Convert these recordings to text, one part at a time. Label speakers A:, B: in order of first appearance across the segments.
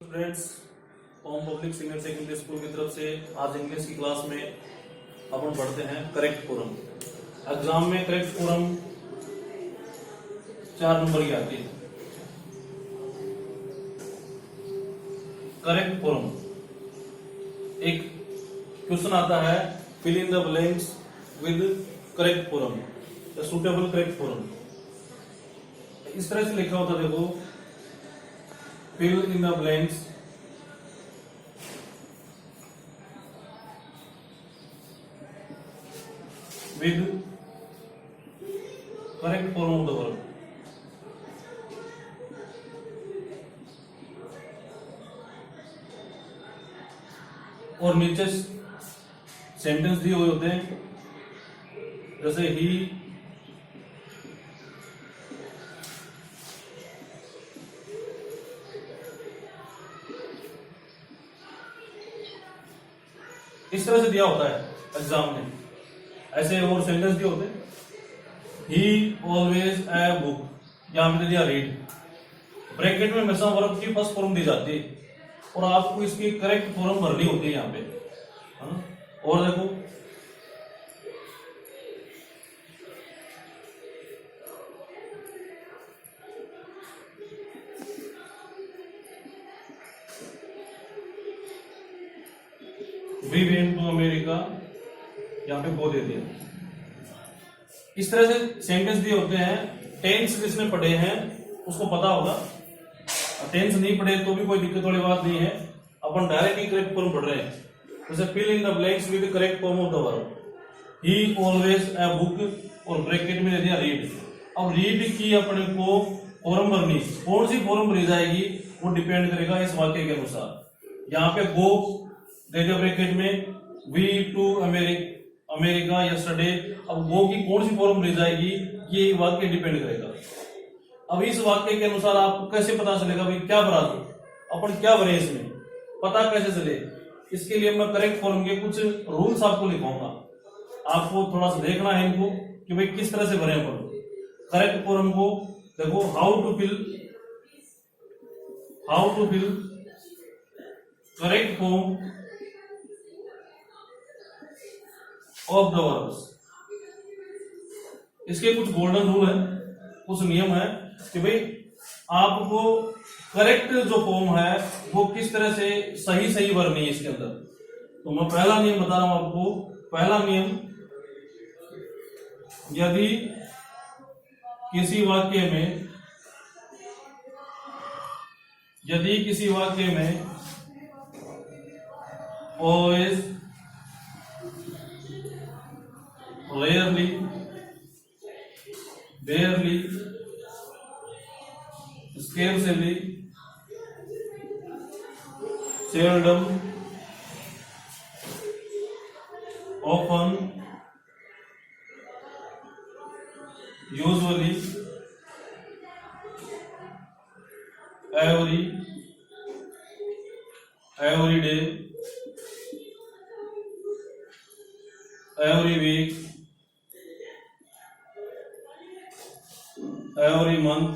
A: Students, home public senior secondary school की तरफ से आज इंग्लिश की क्लास में अपन पढ़ते हैं करेक्ट फोरम। एग्जाम में करेक्ट फोरम 4 नंबर की आती है। करेक्ट फोरम एक क्वेश्चन आता है, fill in the blanks with correct form या सुटेबल करेक्ट फोरम। इस तरह से लिखा होता है, देखो, fill in the blanks with correct form of the verb। और नीचे सेंटेंस दिए हुए होते हैं, जैसे ही इस तरह से दिया होता है एग्जाम में। ऐसे और सेंटेंस दिए होते हैं, ही ऑलवेज ए बुक, यहां पे दिया रीड। ब्रैकेट में हमेशा वर्ब की फर्स्ट फॉर्म दी जाती है और आपको इसकी करेक्ट फॉर्म भरनी होती है यहाँ पे, है ना। और देखो, वी वेंट टू अमेरिका, यहाँ पे गो दे दिया। इस तरह से सेंटेंस दिए होते हैं। टेंस जिसने पढ़े हैं उसको पता होगा, टेंस नहीं पढ़े तो भी कोई दिक्कत वाली बात नहीं है। अपन डायरेक्ट ही करेक्ट फॉर्म पढ़ रहे हैं। जैसे fill in the blanks with correct form of the verb. He always a book और ब्रैकेट में दे दिया रीड। अब रीड की अपने को फॉर्म भरनी, कौन सी फॉर्म भरी जाएगी वो डिपेंड करेगा इस वाक्य के अनुसार। यहाँ पे गो दे दिया ब्रैकेट में, वी टू अमेरिका यस्टरडे। अब गो की कौन सी फॉर्म भरी जाएगी ये वाक्य डिपेंड करेगा। अब इस वाक्य के अनुसार आपको कैसे पता चलेगा भाई क्या भरा, अपन क्या भरे, इसमें पता कैसे चले। इसके लिए मैं करेक्ट फॉर्म के कुछ रूल्स आपको लिखवाऊंगा। आपको थोड़ा सा देखना है इनको कि भाई किस तरह से भरे अपन करेक्ट फॉर्म को। देखो, how to fill correct form of the verbs. इसके कुछ गोल्डन रूल है, कुछ नियम है कि भाई आपको करेक्ट जो फॉर्म है वो किस तरह से सही भरनी है इसके अंदर। तो मैं पहला नियम बता रहा हूं आपको। पहला नियम, यदि किसी वाक्य में always, rarely, barely, scarcely, seldom, often, usually, every day, every week, every month,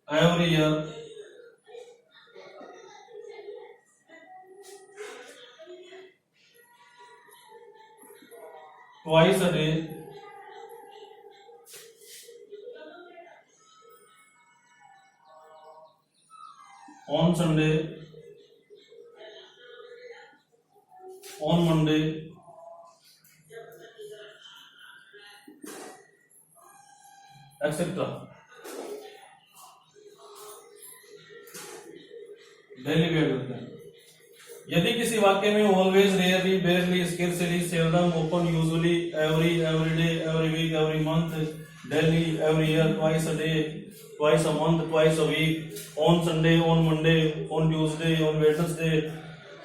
A: every year, twice a day, on Sunday, on Monday, etc. Daily wear करते हैं। यदि किसी वाक्य में always, rarely, barely, scarcely, seldom, open, usually, every day, every week, every month, daily, every year, twice a day, twice a month, twice a week, on Sunday, on Monday, on Tuesday, on Wednesday,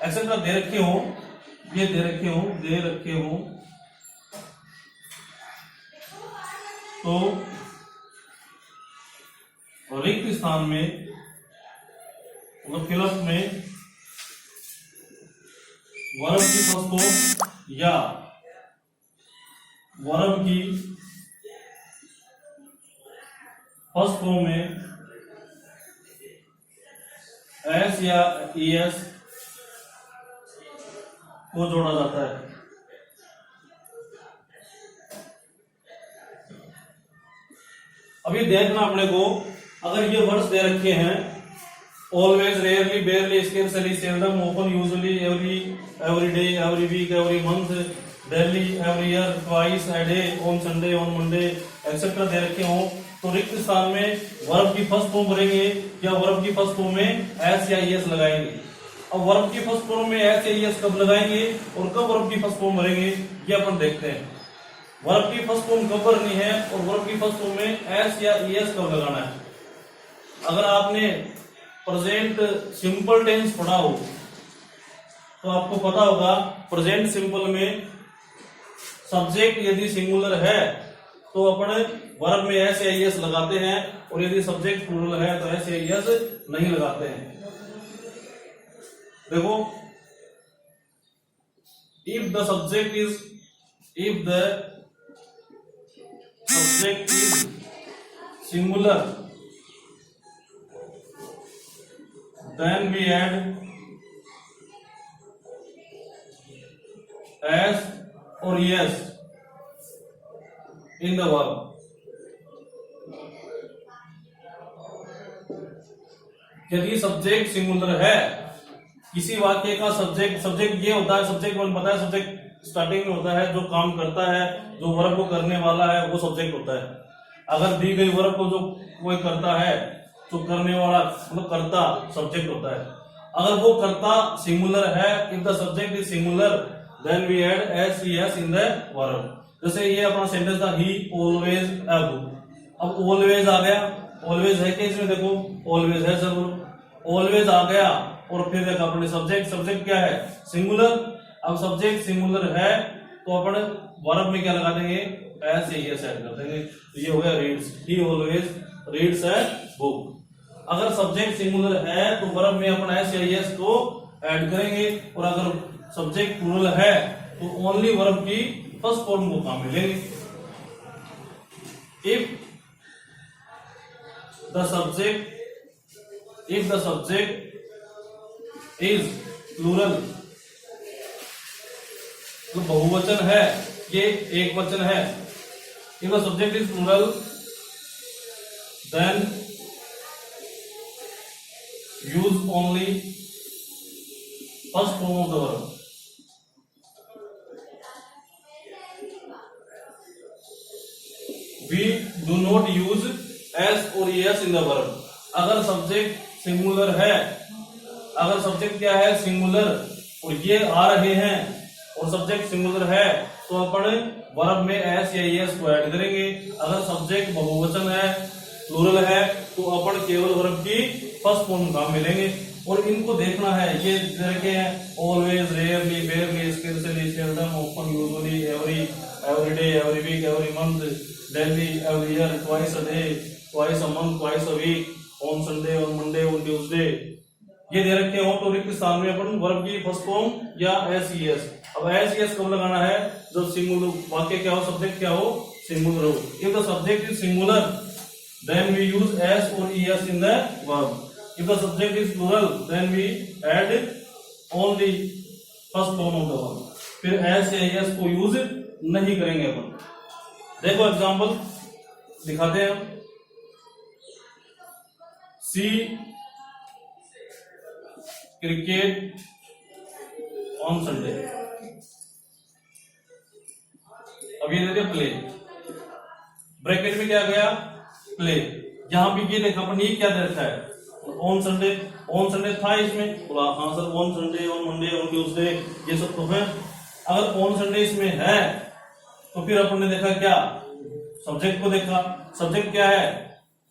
A: etcetera दे रखे हो, ये दे रखे हो तो रिक्त स्थान में मतलब फिलअप में वर्ब की फर्स्ट फॉर्म या वर्ब की फर्स्ट फॉर्म में एस या ईएस को जोड़ा जाता है। अभी देखना अपने को, अगर ये वर्ड्स दे रखे हैं always, rarely, barely, scarcely, seldom, often, usually, every day, every week, every month, daily, every year, twice a day, on Sunday, on Monday etcetera दे रखे हो, तो रिक्त स्थान में वर्ब की फर्स्ट फॉर्म भरेंगे या वर्ब की फर्स्ट फॉर्म में एस या ईएस लगाएंगे। अब वर्ब की फर्स्ट फॉर्म में एस या ईएस कब लगाएंगे और कब वर्ब की फर्स्ट फॉर्म भरेंगे ये अपन देखते हैं। वर्ब की फर्स्ट फॉर्म कब भरनी है और वर्ब की फर्स्ट फॉर्म में एस या ईएस कब लगाना है। अगर आपने प्रेजेंट सिंपल टेंस पढ़ा हो तो आपको पता होगा प्रेजेंट सिंपल में सब्जेक्ट यदि सिंगुलर है तो अपन वर्ब में एस या ईएस लगाते हैं और यदि सब्जेक्ट प्लूरल है तो एस या ईएस नहीं लगाते हैं। देखो, if the subject is singular then we add s or es in the verb। यदि सब्जेक्ट सिंगुलर है, किसी वाक्य का सब्जेक्ट ये होता है, सब्जेक्ट वन पता है, सब्जेक्ट स्टार्टिंग में होता है, जो काम करता है, जो वर्ब को करने वाला है वो सब्जेक्ट होता है। अगर दी गई वर्ब को जो कोई करता है तो करने वाला मतलब कर्ता सब्जेक्ट होता है। अगर वो कर्ता सिंगुलर है, if the subject is singular then we add S ES in the verb. जैसे ये अपना सेंटेंस था, ही ऑलवेज अ बुक। अब ऑलवेज आ गया, ऑलवेज है क्या इसमें, देखो ऑलवेज है जरूर, ऑलवेज आ गया और फिर देखो अपने सब्जेक्ट क्या है, सिंगुलर। अब सब्जेक्ट सिंगुलर है तो अपन वर्ब में क्या लगा देंगे, एस ईएस ऐड कर देंगे। तो ये हो गया reads, he always reads a book. अगर सब्जेक्ट सिंगुलर है तो वर्ब में अपन एस या ईएस को ऐड करेंगे और अगर सब्जेक्ट प्लूरल है तो ओनली वर्ब की फर्स्ट फॉर्म को काम मिलेंगे। If the subject is plural, तो बहुवचन है, ये एक वचन है। If the subject is plural then use only first form of the verb। We do not use s or es in the verb। अगर सब्जेक्ट सिंगुलर है, अगर सब्जेक्ट क्या है सिंगुलर और ये आ रहे हैं और सब्जेक्ट सिंगुलर है तो अपन वर्ब में एस या एस को ऐड करेंगे। अगर सब्जेक्ट बहुवचन है, प्लूरल है, तो अपन केवल वर्ब की फर्स्ट फॉर्म काम मिलेंगे। और इनको देखना है, ये देखे हैं always, rarely, barely, scarcely, seldom, often, usually, every day, every week, every month, daily, every year, twice a day, twice a month, twice a week, on Sunday, on Monday, on Tuesday, ये दे रखे हो तो रिक्त स्थान में अपन verb की फर्स्ट फॉर्म या एस ईएस। अब एस ईएस कब लगाना है, जब सिंगुलर वाक्य क्या हो, सब्जेक्ट क्या हो, सिंगुलर हो। If the subject is singular then we use s or es in the verb। if the subject is plural then we add only first form of the verb। फिर s या es को use नहीं करेंगे अपन। देखो example दिखाते हैं हम। सी cricket on Sunday. अब ये दे दिया प्ले, ब्रैकेट में क्या गया, प्ले। यहां भी ये देखा अपन, ये क्या देखा है, ऑन संडे था इसमें, बोला हाँ sir on Sunday, on Monday, on Tuesday, ये सब तो है। अगर ऑन संडे इसमें है तो फिर अपन ने देखा क्या, सब्जेक्ट को देखा। सब्जेक्ट क्या है,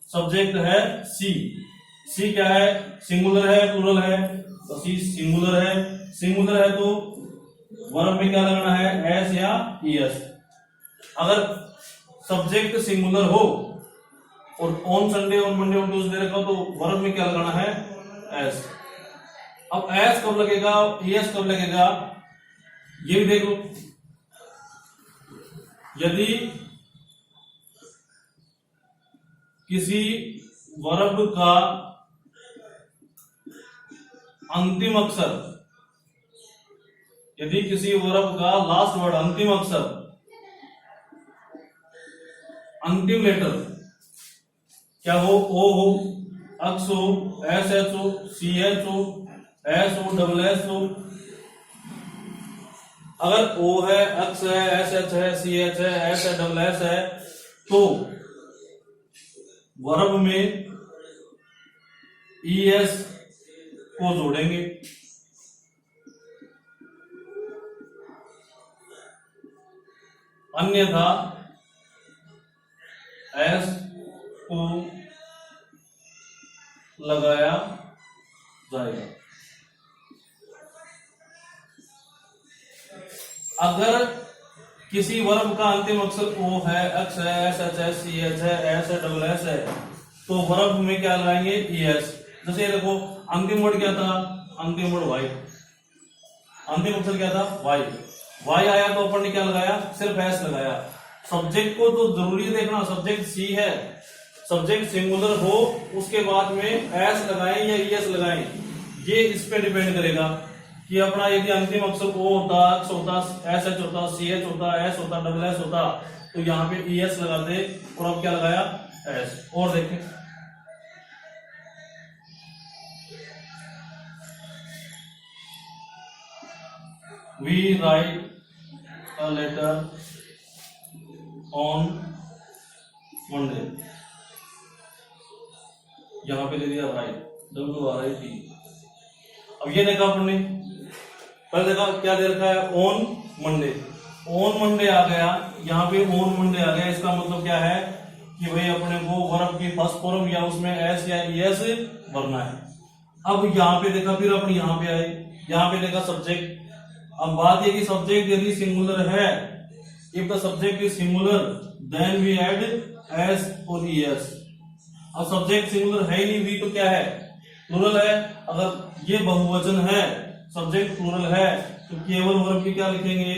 A: सब्जेक्ट है सी क्या है, सिंगुलर है, प्लूरल है, तो सी सिंगुलर है तो वर्ब में क्या लगाना है, एस या ईएस। अगर सब्जेक्ट सिंगुलर हो और on Sunday, on Monday, on Tuesday रखा तो वर्ब में क्या लगाना है, एस। अब एस कब लगेगा, ईएस कब लगेगा, ये भी देख लो। यदि किसी वर्ब का अंतिम अक्षर, यदि किसी वर्ब का लास्ट वर्ड अंतिम अक्षर, अंतिम लेटर क्या हो, ओ हो, अक्स हो, एस एच हो, सी एच हो, एस हो, डबल एस हो। अगर ओ है, अक्स है, एस एच है, सी एच है, एस है, डबल एस है, तो वर्ब में ई एस को जोड़ेंगे। अन्यथा एस को लगाया जाएगा। अगर किसी वर्ब का अंतिम अक्षर ओ है, एक्स है, एस एच है, सी एच है, एस है, डबल एस है, तो वर्ब में क्या लगाएंगे, ई एस। जैसे ये देखो, अंतिम वर्ड क्या था, अंतिम वर्ड वाई, अंतिम अक्षर क्या था, वाई, वाई आया तो अपन ने क्या लगाया, सिर्फ एस लगाया। सब्जेक्ट को तो जरूरी देखना, सब्जेक्ट सी है, सब्जेक्ट सिंगुलर हो, उसके बाद में एस लगाएं या ई एस लगाएं, ये इस पे डिपेंड करेगा कि अपना यदि अंतिम अक्षर ओ होता, एक्स होता, एस एच होता, सी एच होता, एस होता, डबल एस होता, तो यहाँ पे ई एस लगाते और अब क्या लगाया, एस। और देखें, we write a letter on Monday, यहां पे ले लिया राइट, WRIT। अब ये देखा अपन ने, पहले देखा क्या दे रखा है, ऑन मंडे, ऑन मंडे आ गया, यहाँ पे ऑन मंडे आ गया। इसका मतलब क्या है कि भाई अपने को वर्ब की फर्स्ट फॉर्म या उसमें एस या ई एस भरना है। अब यहाँ पे देखा, फिर अपन यहाँ पे आए, यहाँ पे देखा सब्जेक्ट। अब बात ये कि सब्जेक्ट यदि सिंगुलर है, if the subject is singular then we add S और ई एस। अब सब्जेक्ट सिंगुलर है ही नहीं, वी तो क्या है, प्लूरल है। अगर ये बहुवचन है, सब्जेक्ट प्लूरल है, तो केवल वर्ब की क्या लिखेंगे,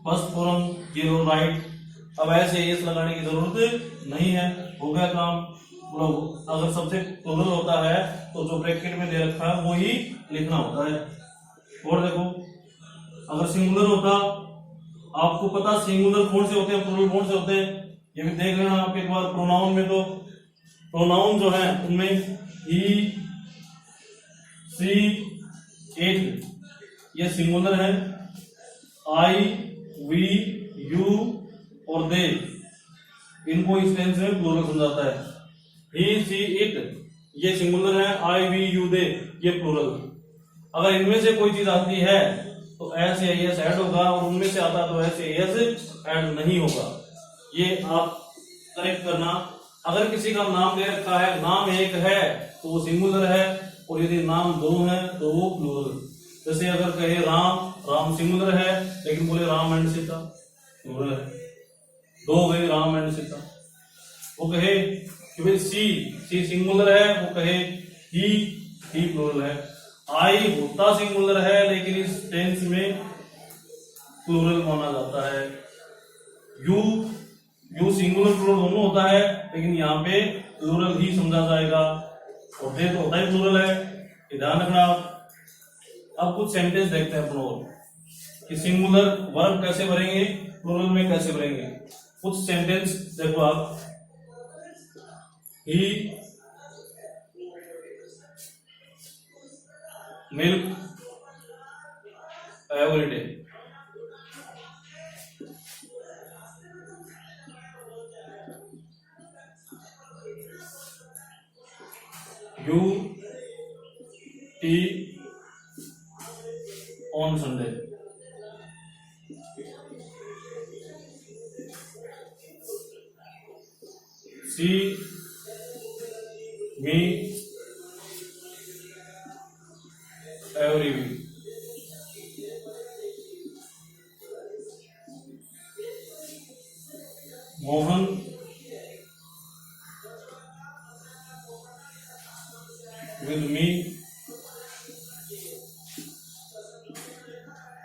A: फर्स्ट फॉर्म जीरो राइट। अब ऐसे एस लगाने की जरूरत नहीं है, हो गया काम। अगर सब्जेक्ट प्लूरल होता है तो जो ब्रैकेट में दे रखा है वो ही लिखना होता है। और देखो, अगर सिंगुलर होता, आपको पता सिंगुलर कौन से होते हैं, प्लूरल कौन से होते हैं, ये भी देख लेना आप एक बार। प्रोनाउन में तो प्रोनाउन जो है उनमें ही, सी, इट ये सिंगुलर है, आई, वी, यू और दे इनको इस टेंस में प्लूरल समझाता है। ही, सी, इट ये सिंगुलर है, आई, वी, यू, दे ये प्लूरल। अगर इनमें से कोई चीज आती है तो एस या एस ऐड होगा, और उनमें से आता तो एस या एस ऐड नहीं होगा। ये आप करेक्ट करना। अगर किसी का नाम दे रखा है, नाम एक है तो वो सिंगुलर है, और यदि नाम दो है तो वो प्लूरल। जैसे अगर कहे राम, राम सिंगुलर है लेकिन बोले राम एंड सीता, प्लूरल है, दो गए राम एंड सीता। वो कहे कि भाई सी सिंगुलर है, वो कहे ही प्लूरल है। आई होता सिंगुलर है लेकिन इस टेंस में प्लूरल माना जाता है। यू सिंगुलर प्लूरल दोनों होता है, लेकिन यहाँ पे प्लूरल ही समझा जाएगा, और दे तो होता ही प्लूरल है, ध्यान रखना आप। अब कुछ सेंटेंस देखते हैं अपन और, कि सिंगुलर वर्ब कैसे भरेंगे, प्लूरल में कैसे भरेंगे। कुछ सेंटेंस देखो आप, he milk every day, you tea on Sunday, see me every week, Mohan with me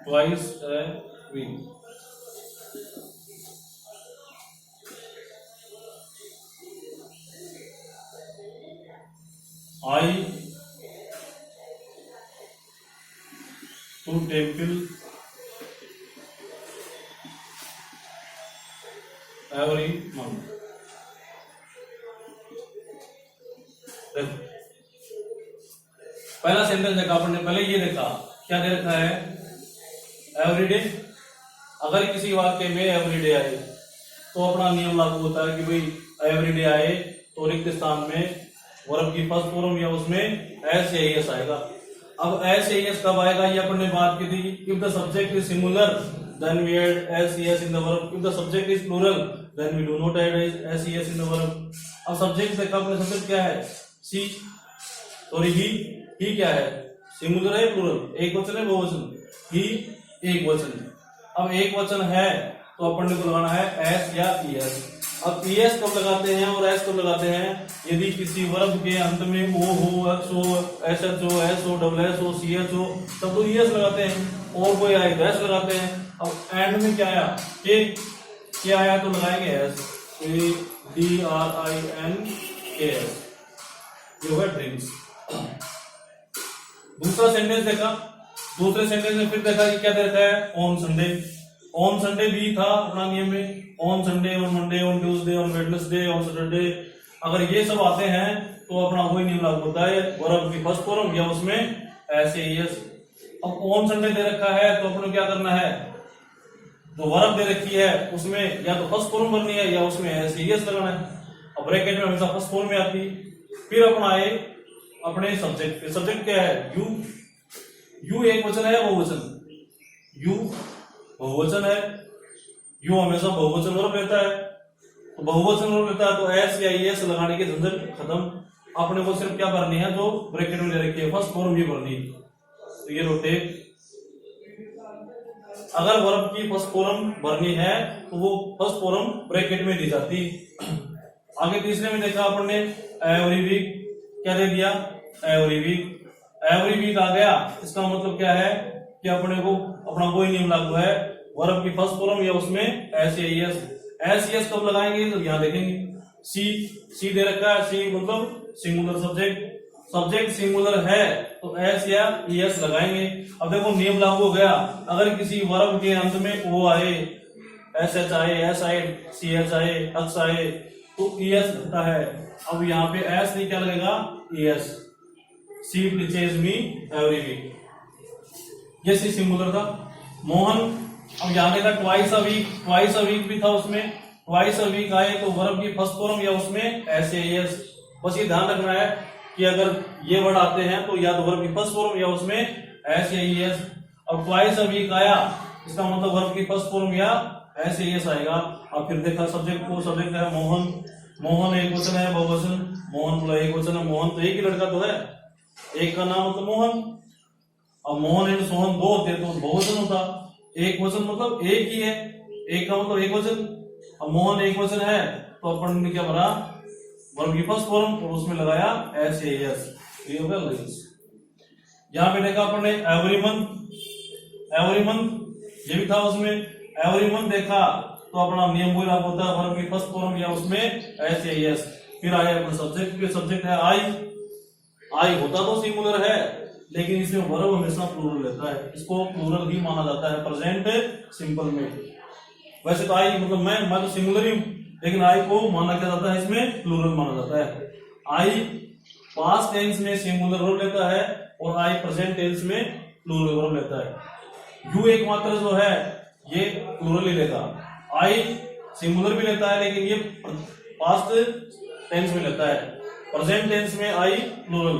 A: twice a week. I to temple every month. पहला सेंटेंस देखा अपन ने, पहले ये देखा क्या दे रखा है, एवरीडे। अगर किसी वाक्य में एवरीडे आए तो अपना नियम लागू होता है कि भाई एवरीडे आए तो रिक्त स्थान में वर्ब की फर्स्ट फॉर्म या उसमें एस या एस आएगा। अब एस या एस कब आएगा ये अपन ने बात की थी, if the subject is singular then we add S S in the verb, if the subject is plural then we do not add S S in the verb. अब सब्जेक्ट देखा अपने, सब्जेक्ट क्या है, सी, सॉरी ही क्या है, singular है plural, एक वचन है बहुवचन, ही एक वचन। अब एक वचन है तो अपन को लगाना है एस या ईएस। अब ईएस कब लगाते हैं और एस कब लगाते हैं, यदि किसी वर्ब के अंत में ओ हो, एक्स हो, एस एच हो, एस हो, डबल एस हो, सी एच हो, तब तो ईएस लगाते हैं, और कोई आए तो एस लगाते हैं। अब एंड में क्या आया, के आया तो लगाएंगे एस, DRINKS, जो है ड्रीम्स। दूसरा सेंटेंस देखा, दूसरे सेंटेंस में फिर देखा कि क्या देखा है, ऑन संडे। ऑन संडे भी था अपना नियम में, on Sunday, on Monday, on Tuesday, on Wednesday, on Saturday. अगर ये सब आते हैं तो अपना वही नियम लागू होता है, वर्ब की फर्स्ट फॉर्म या उसमें एस या एस। अब ऑन संडे दे रखा है तो अपने क्या करना है, जो वर्ब दे रखी है उसमें या तो फर्स्ट फॉर्म भरनी है या उसमें एस या एस लगाना है। अब ब्रैकेट में हमेशा फर्स्ट फॉर्म में आती। फिर अपना आए अपने सब्जेक्ट पे, सब्जेक्ट क्या है, यू। यू एक वचन है या बहुवचन, यू बहुवचन है, यू हमेशा बहुवचन वर्ब लेता है, तो बहुवचन वर्ब लेता है तो एस या एस लगाने की झंझट खत्म। अपने को सिर्फ क्या भरनी है, जो ब्रैकेट में दे रखी है फर्स्ट फॉर्म ही भरनी है। तो ये रोटेट, अगर वर्ब की फर्स्ट फॉर्म भरनी है तो वो फर्स्ट फॉर्म ब्रैकेट में दी जाती। आगे तीसरे में देखा अपन ने, एवरी वीक, क्या दे दिया, एवरी वीक। एवरी वीक आ गया, इसका मतलब क्या है कि अपने को अपना वही नियम लागू है, वर्ब की फर्स्ट फॉर्म या उसमें एस या एस। एस एस कब लगाएंगे तो यहां देखेंगे, सी दे रखा है, सी मतलब सिंगुलर सब्जेक्ट, सब्जेक्ट सिंगुलर है तो एस या एस लगाएंगे। अब देखो नियम लागू हो गया, अगर किसी वर्ब के अंत में ओ आए, एस एच आए, एस आए, सी एच आए, एक्स आए तो ईएस लगता है। अब यहाँ पे एस नहीं, क्या लगेगा, ES. She teaches me every week, ये सी सिंगुलर था। मोहन, अब यहाँ देखा twice a week, twice a week भी था उसमें, ट्वाइस अ वीक आए तो वर्ब की फर्स्ट फॉर्म या उसमें एस या एस। बस ये ध्यान रखना है कि अगर ये वर्ड आते हैं तो या तो वर्ब की फर्स्ट फॉर्म या उसमें एस या एस। अब ट्वाइस अ वीक आया, इसका मतलब वर्ब की फर्स्ट फॉर्म या एस या एस आएगा। अब फिर देखा सब्जेक्ट को, सब्जेक्ट है मोहन, मोहन एक वचन है बहुवचन, मोहन बोला एक वचन है, मोहन तो एक ही लड़का तो है, एक का नाम मतलब मोहन। अब मोहन एंड सोहन दो होते तो बहुवचन होता, एक वचन मतलब एक ही है, एक का मतलब एक वचन। अब मोहन एक वचन है तो अपन ने क्या भरा, वर्ब की फर्स्ट फॉर्म और उसमें लगाया एस या एस, ये हो गया। यहाँ पे देखा अपन ने एवरी मंथ, एवरी मंथ ये भी था उसमें, एवरी मंथ देखा तो अपना नियम वही लागू होता है, वर्ब की फर्स्ट फॉर्म या उसमें एस या एस। फिर आया अपना सब्जेक्ट पे, सब्जेक्ट है आई। आई होता तो सिंगुलर है लेकिन इसमें वर्ब हमेशा प्लूरल रहता है, इसको प्लूरल ही माना जाता है प्रेजेंट सिंपल में। वैसे तो आई मतलब मैं तो सिंगुलर ही हूं, लेकिन आई को माना क्या जाता है, इसमें प्लूरल माना जाता है। आई पास्ट टेंस में सिंगुलर वर्ब लेता है और आई प्रेजेंट टेंस में प्लूरल वर्ब लेता है। यू एकमात्र जो है ये प्लूरल ही लेगा, आई सिंगुलर भी लेता है लेकिन ये पास्ट टेंस में लेता है, प्रेजेंट टेंस में आई प्लूरल।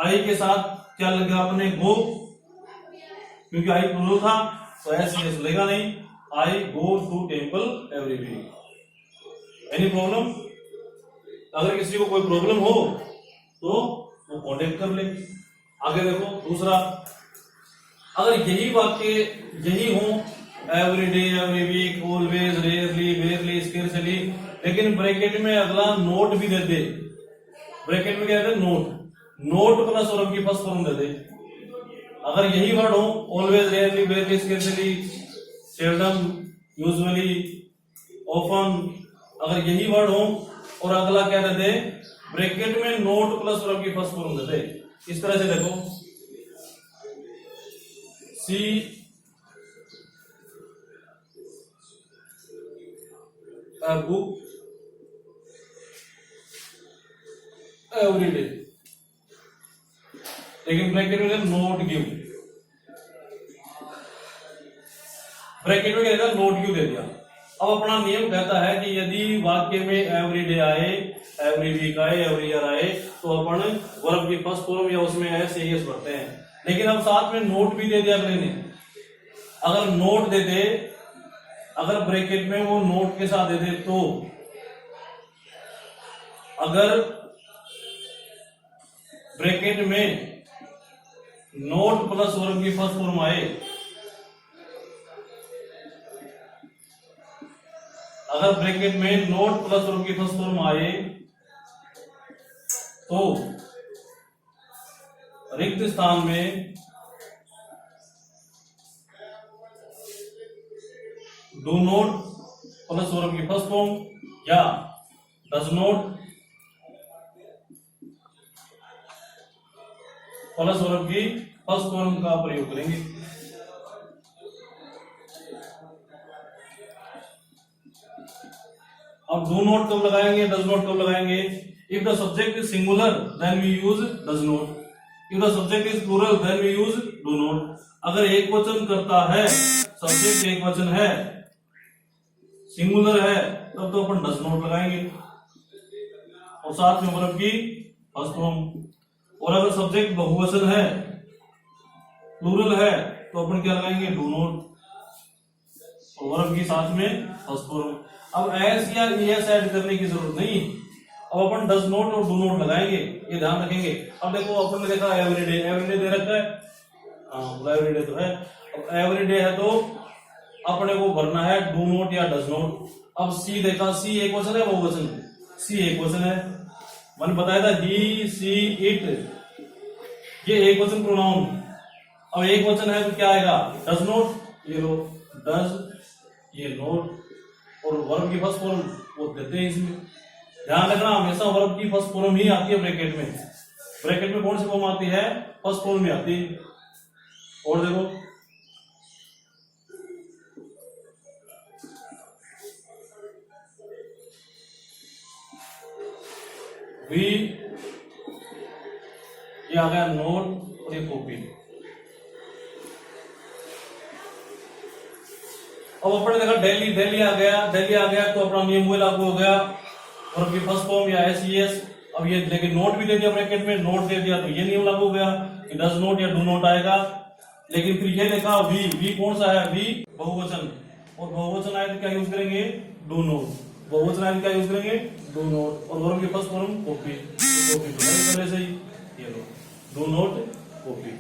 A: आई के साथ क्या लगा अपने, गो, क्योंकि आई प्लूरल था तो एस लेगा नहीं, I go to temple every week. Any problem, अगर किसी को कोई प्रॉब्लम हो तो वो कॉन्टेक्ट कर ले। आगे देखो दूसरा, अगर यही वाक्य यही हो, every day, every week, always, rarely, barely, scarcely, लेकिन ब्रैकेट में अगला नोट भी दे दे, ब्रैकेट में क्या दे, नोट, नोट प्लस वर्ब की फर्स्ट फॉर्म दे दे। अगर यही वर्ड हो, always, rarely, barely, scarcely, seldom, usually, often, अगर यही वर्ड हो और अगला क्या दे दे, ब्रैकेट में नोट प्लस वर्ब की फर्स्ट फॉर्म देते हैं। इस तरह से देखो, see a book every day, लेकिन ब्रैकेट में नोट गिव, ब्रैकेट में क्या नोट गिव दे दिया। अब अपना नियम कहता है कि यदि वाक्य में एवरी डे आए, एवरी वीक आए, एवरी ईयर आए, तो अपन वर्ब की फर्स्ट फॉर्म या उसमें एस एस भरते हैं। लेकिन अब साथ में नोट भी दे दिया अगले ने। अगर नोट दे दे, अगर ब्रैकेट में वो नोट के साथ दे दे, तो अगर ब्रैकेट में नोट प्लस वर्ब की फर्स्ट फॉर्म आए, अगर ब्रैकेट में नोट प्लस वर्ब की फर्स्ट फॉर्म आए, तो रिक्त स्थान में डू नोट प्लस वर्ब की फर्स्ट फॉर्म या डज नोट प्लस वर्ब की फर्स्ट फॉर्म का प्रयोग करेंगे। अब डू नोट कब लगाएंगे, डज नोट कब लगाएंगे? If the subject is singular then we use does not, if the subject is plural then we use do not. अगर एक वचन करता है, सब्जेक्ट एक वचन है, सिंगुलर है, तब तो अपन डज नोट लगाएंगे और साथ में वर्ब की फर्स्ट फॉर्म। और अगर सब्जेक्ट बहुवचन है, प्लूरल है, तो अपन क्या लगाएंगे? डू नोट और वर्ब की साथ में फर्स्ट फॉर्म। अब एस या एस ऐड करने की जरूरत नहीं, अब अपन डज नोट और डू नोट लगाएंगे, ये ध्यान रखेंगे। अब देखो अपन ने देखा एवरीडे, एवरीडे दे रखा है, हाँ एवरीडे तो है। अब एवरीडे है तो अपने को भरना है डू नोट या डज नोट। अब सी देखा, सी एक वचन है, बहुवचन? सी एक वचन है, मैंने बताया था ही, सी, इट, ये एक वचन प्रोनाउन। अब एक वचन है तो क्या आएगा? डज नोट, ये लो डज, ये नोट, और वर्ब की फर्स्ट फॉर्म वो देते हैं इसमें। ध्यान रखना, हमेशा वर्ब की फर्स्ट फॉर्म ही आती है ब्रैकेट में। ब्रैकेट में कौन सी फॉर्म आती है? फर्स्ट फॉर्म में आती है। और देखो, वी, ये आ गया नोट और ये कॉपी। अब अपन ने देखा डेली, डेली आ गया, डेली आ गया तो अपना नियम वो लागू हो गया, वर्ब की फर्स्ट फॉर्म या एस ई एस। अब ये लेकिन नोट भी दे दिया ब्रैकेट में, नोट दे दिया तो ये नियम लागू हो गया कि डज नोट या डू नोट आएगा। लेकिन फिर ये देखा वी, वी कौन सा है? वी बहुवचन, और बहुवचन आए तो क्या यूज करेंगे? Do not. बहुवचन आए तो क्या यूज करेंगे? Do not. और वर्ब की फर्स्ट फॉर्म कॉपी, तो कॉपी तो पहले से ही, ये लो डू नोट कॉपी।